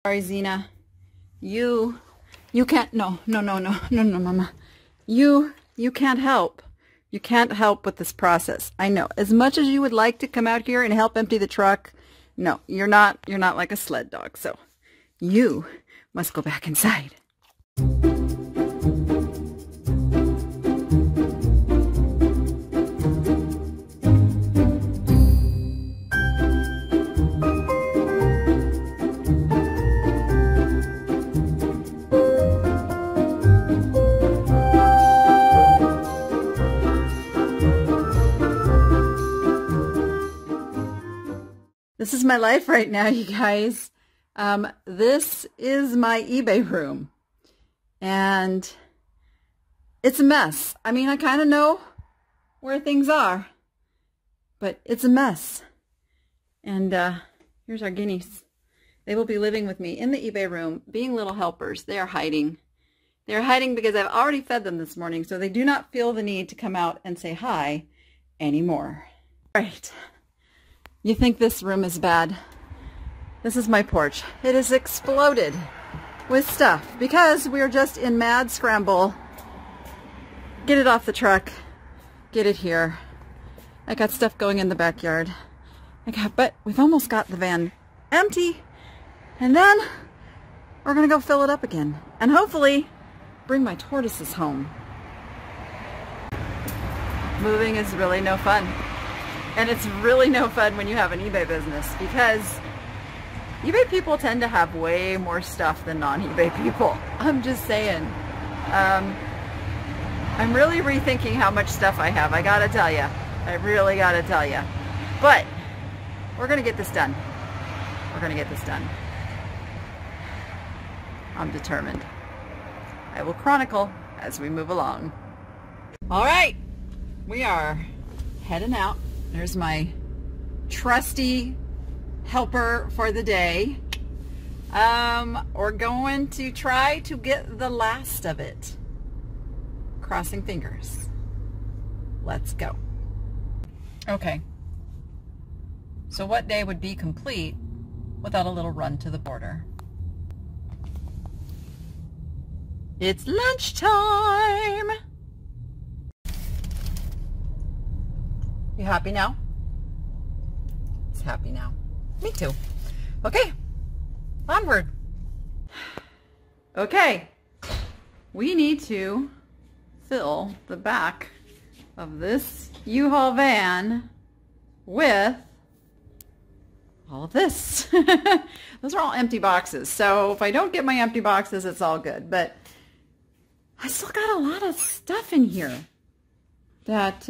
Sorry, Xena. You can't, no. You can't help. You can't help with this process. I know. As much as you would like to come out here and help empty the truck, no, you're not like a sled dog. So you must go back inside. This is my life right now, you guys. This is my eBay room. And it's a mess. I mean, I kind of know where things are, but it's a mess. And here's our guineas. They will be living with me in the eBay room, being little helpers. They are hiding. They are hiding because I've already fed them this morning, so they do not feel the need to come out and say hi anymore. All right. You think this room is bad? This is my porch. It is exploded with stuff because we are just in mad scramble. Get it off the truck. Get it here. I got stuff going in the backyard. But we've almost got the van empty. And then we're going to go fill it up again. And hopefully bring my tortoises home. Moving is really no fun. And it's really no fun when you have an eBay business because eBay people tend to have way more stuff than non-eBay people. I'm just saying. I'm really rethinking how much stuff I have. I gotta tell you. I really gotta tell you. But we're gonna get this done. We're gonna get this done. I'm determined. I will chronicle as we move along. All right, we are heading out. There's my trusty helper for the day. We're going to try to get the last of it. Crossing fingers. Let's go. Okay. So what day would be complete without a little run to the border? It's lunchtime! You happy now? He's happy now. Me too. Okay, onward. Okay, we need to fill the back of this U-Haul van with all of this. Those are all empty boxes. So if I don't get my empty boxes, it's all good. But I still got a lot of stuff in here that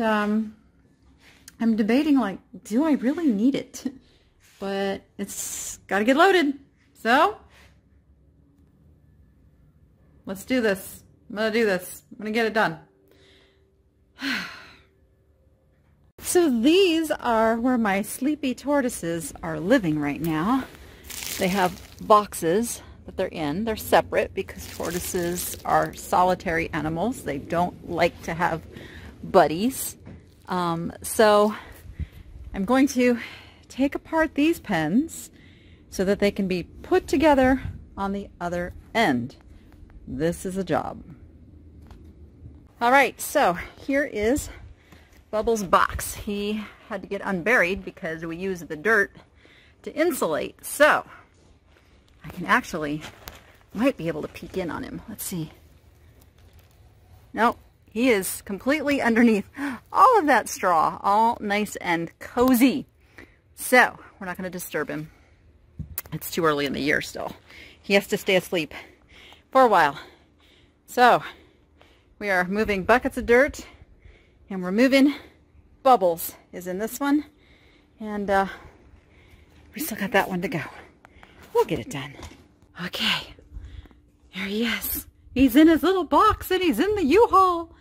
I'm debating, like, do I really need it? But it's got to get loaded. So, let's do this. I'm going to do this. I'm going to get it done. So these are where my sleepy tortoises are living right now. They have boxes that they're in. They're separate because tortoises are solitary animals. They don't like to have buddies. So I'm going to take apart these pens so that they can be put together on the other end. This is a job. All right, so here is Bubbles' box. He had to get unburied because we used the dirt to insulate. So I can actually, might be able to peek in on him. Let's see. Nope. He is completely underneath all of that straw, all nice and cozy. So, we're not going to disturb him. It's too early in the year still. He has to stay asleep for a while. So, we are moving buckets of dirt, and we're moving Bubbles is in this one. And we still got that one to go. We'll get it done. Okay, there he is. He's in his little box, and he's in the U-Haul.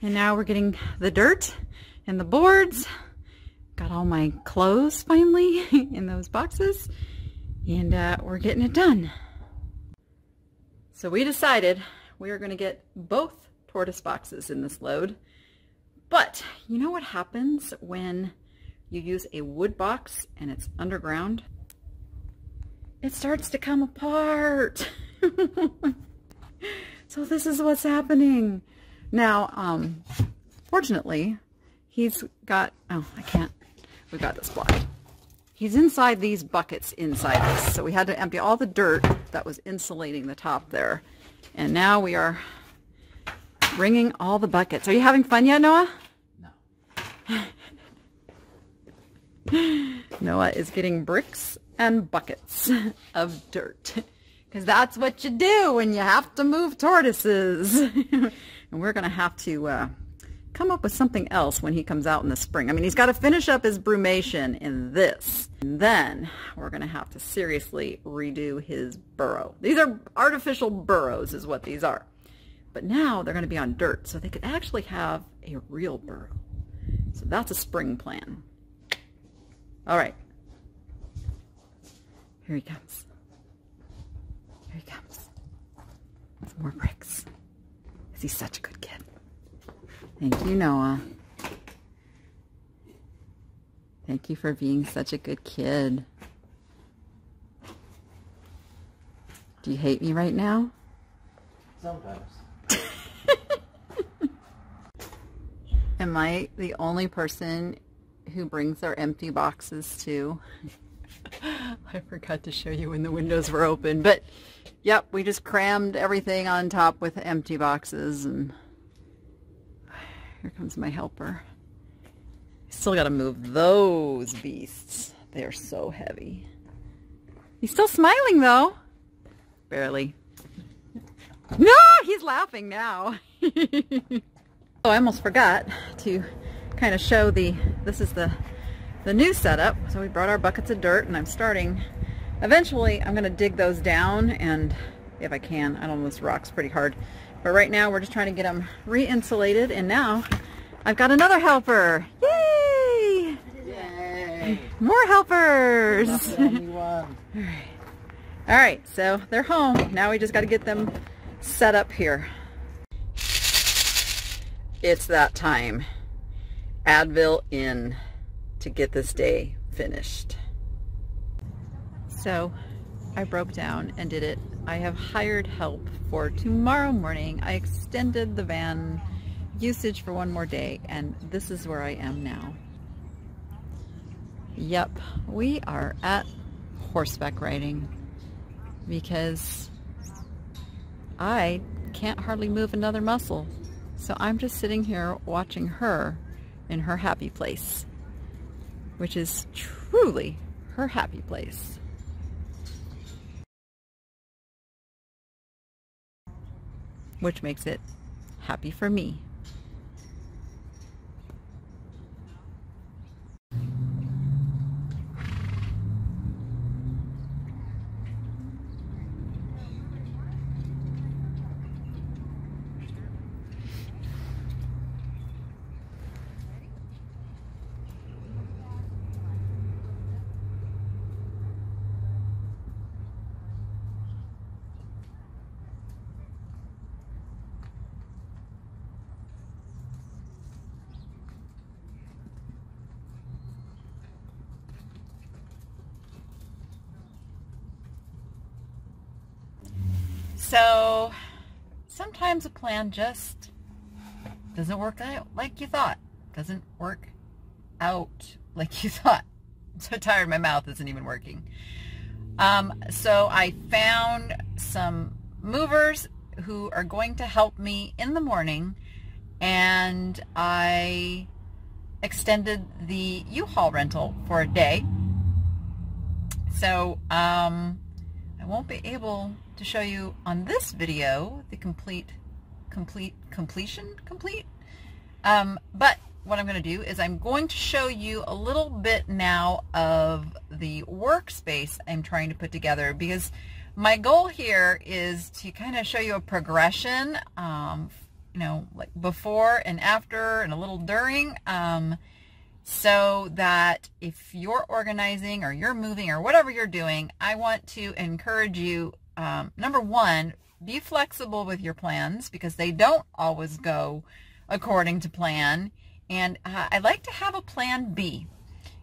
And now we're getting the dirt and the boards. Got all my clothes finally in those boxes. And we're getting it done. So we decided we are going to get both tortoise boxes in this load. But you know what happens when you use a wood box and it's underground? it starts to come apart. So this is what's happening. Now, fortunately, he's got, oh, I can't, we got this blocked. He's inside these buckets inside this. So we had to empty all the dirt that was insulating the top there. And now we are bringing all the buckets. Are you having fun yet, Noah? No. Noah is getting bricks and buckets of dirt. Because that's what you do when you have to move tortoises. And we're going to have to come up with something else when he comes out in the spring. I mean, he's got to finish up his brumation in this. And then we're going to have to seriously redo his burrow. These are artificial burrows is what these are. But now they're going to be on dirt, so they could actually have a real burrow. So that's a spring plan. All right. Here he comes. Here he comes. Some more bricks. Because he's such a good kid. Thank you, Noah. Thank you for being such a good kid. Do you hate me right now? Sometimes. Am I the only person who brings their empty boxes too? I forgot to show you when the windows were open, but yep, we just crammed everything on top with empty boxes, and here comes my helper. Still got to move those beasts. They are so heavy. He's still smiling though. Barely. No, he's laughing now. Oh, I almost forgot to kind of show this is the new setup. So we brought our buckets of dirt, and I'm starting, eventually I'm going to dig those down, and if I can, I don't know, this rock's pretty hard. But right now we're just trying to get them re-insulated, and now I've got another helper. Yay! Yay! More helpers! Not the only one. All right, so they're home. Now we just got to get them set up here. It's that time. Advil in to get this day finished. So I broke down and did it. I have hired help for tomorrow morning. I extended the van usage for one more day, and this is where I am now. Yep, we are at horseback riding because I can't hardly move another muscle. So I'm just sitting here watching her in her happy place, which is truly her happy place. Which makes it happy for me. So sometimes a plan just doesn't work out like you thought. Doesn't work out like you thought. I'm so tired, my mouth isn't even working. So I found some movers who are going to help me in the morning, and I extended the U-Haul rental for a day. So I won't be able to show you on this video the complete. But what I'm going to do is I'm going to show you a little bit now of the workspace I'm trying to put together, because my goal here is to kind of show you a progression, you know, like before and after and a little during, so that if you're organizing or you're moving or whatever you're doing, I want to encourage you, number one, be flexible with your plans, because they don't always go according to plan. And I like to have a plan B.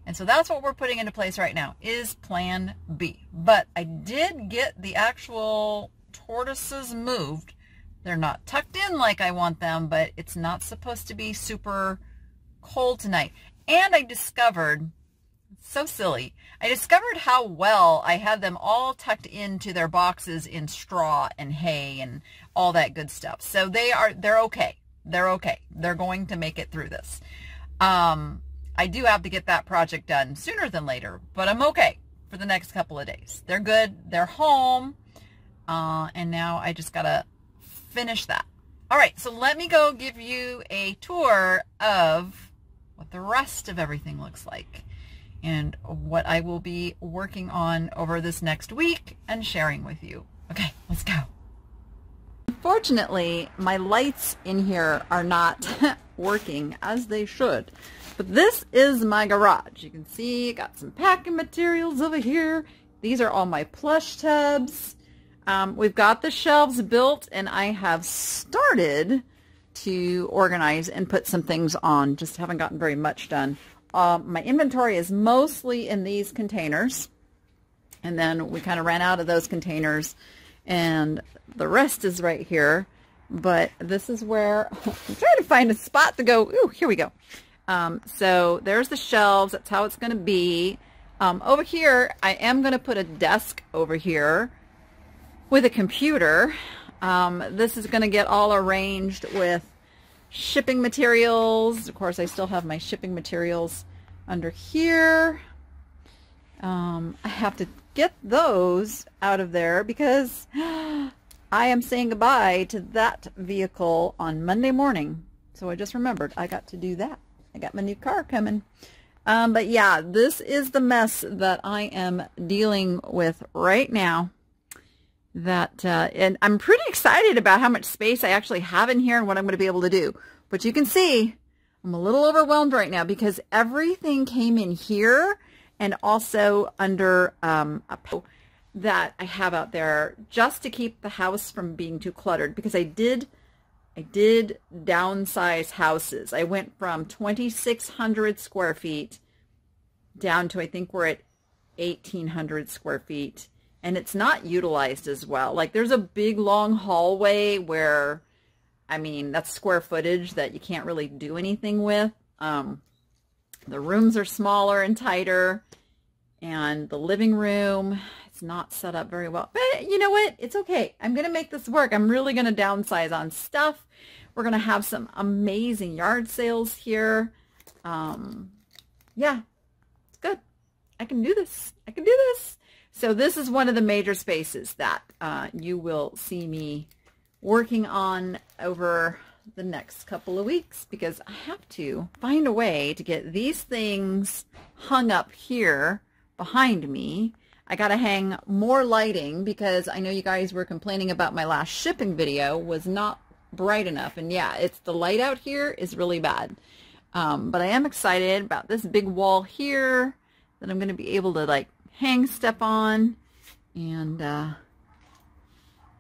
And so that's what we're putting into place right now, is plan B. But I did get the actual tortoises moved. They're not tucked in like I want them, but it's not supposed to be super cold tonight. And I discovered, so silly, I discovered how well I had them all tucked into their boxes in straw and hay and all that good stuff. So they're okay. They're okay. They're going to make it through this. I do have to get that project done sooner than later, but I'm okay for the next couple of days. They're good. They're home. And now I just got to finish that. All right. So let me go give you a tour of what the rest of everything looks like and what I will be working on over this next week and sharing with you. Okay, let's go. Unfortunately, my lights in here are not working as they should. But this is my garage. You can see I got some packing materials over here. These are all my plush tubs. We've got the shelves built, and I have started to organize and put some things on. Just haven't gotten very much done. My inventory is mostly in these containers. And then we kind of ran out of those containers, and the rest is right here. But this is where I'm trying to find a spot to go. Ooh, here we go. So there's the shelves. That's how it's going to be. Over here, I am going to put a desk over here with a computer. This is going to get all arranged with shipping materials. Of course, I still have my shipping materials under here. I have to get those out of there because I am saying goodbye to that vehicle on Monday morning. So I just remembered I got to do that. I got my new car coming. But yeah, this is the mess that I am dealing with right now. And I'm pretty excited about how much space I actually have in here and what I'm going to be able to do. But you can see I'm a little overwhelmed right now because everything came in here and also under that I have out there just to keep the house from being too cluttered, because I did downsize houses. I went from 2,600 square feet down to, I think we're at 1,800 square feet. And it's not utilized as well. Like, there's a big long hallway where, I mean, that's square footage that you can't really do anything with. The rooms are smaller and tighter. And the living room, it's not set up very well. But you know what? It's okay. I'm going to make this work. I'm really going to downsize on stuff. We're going to have some amazing yard sales here. Yeah, it's good. I can do this. I can do this. So this is one of the major spaces that you will see me working on over the next couple of weeks, because I have to find a way to get these things hung up here behind me. I got to hang more lighting because I know you guys were complaining about my last shipping video was not bright enough. And yeah, it's the light out here is really bad. But I am excited about this big wall here that I'm going to be able to like hang stuff on. And I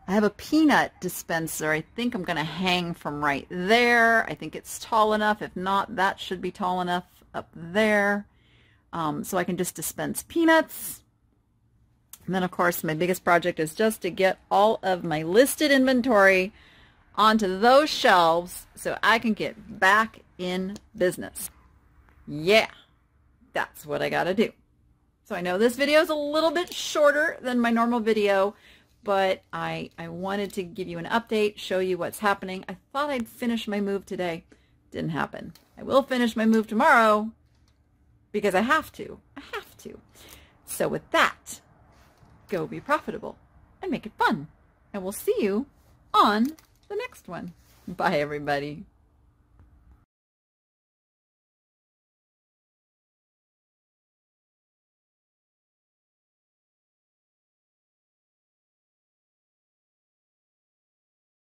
have a peanut dispenser. I think I'm going to hang from right there. I think it's tall enough. If not, that should be tall enough up there. So I can just dispense peanuts. And then, of course, my biggest project is just to get all of my listed inventory onto those shelves so I can get back in business. Yeah, that's what I got to do. So I know this video is a little bit shorter than my normal video, but I wanted to give you an update, show you what's happening. I thought I'd finish my move today. Didn't happen. I will finish my move tomorrow because I have to. I have to. So with that, go be profitable and make it fun. And we'll see you on the next one. Bye, everybody.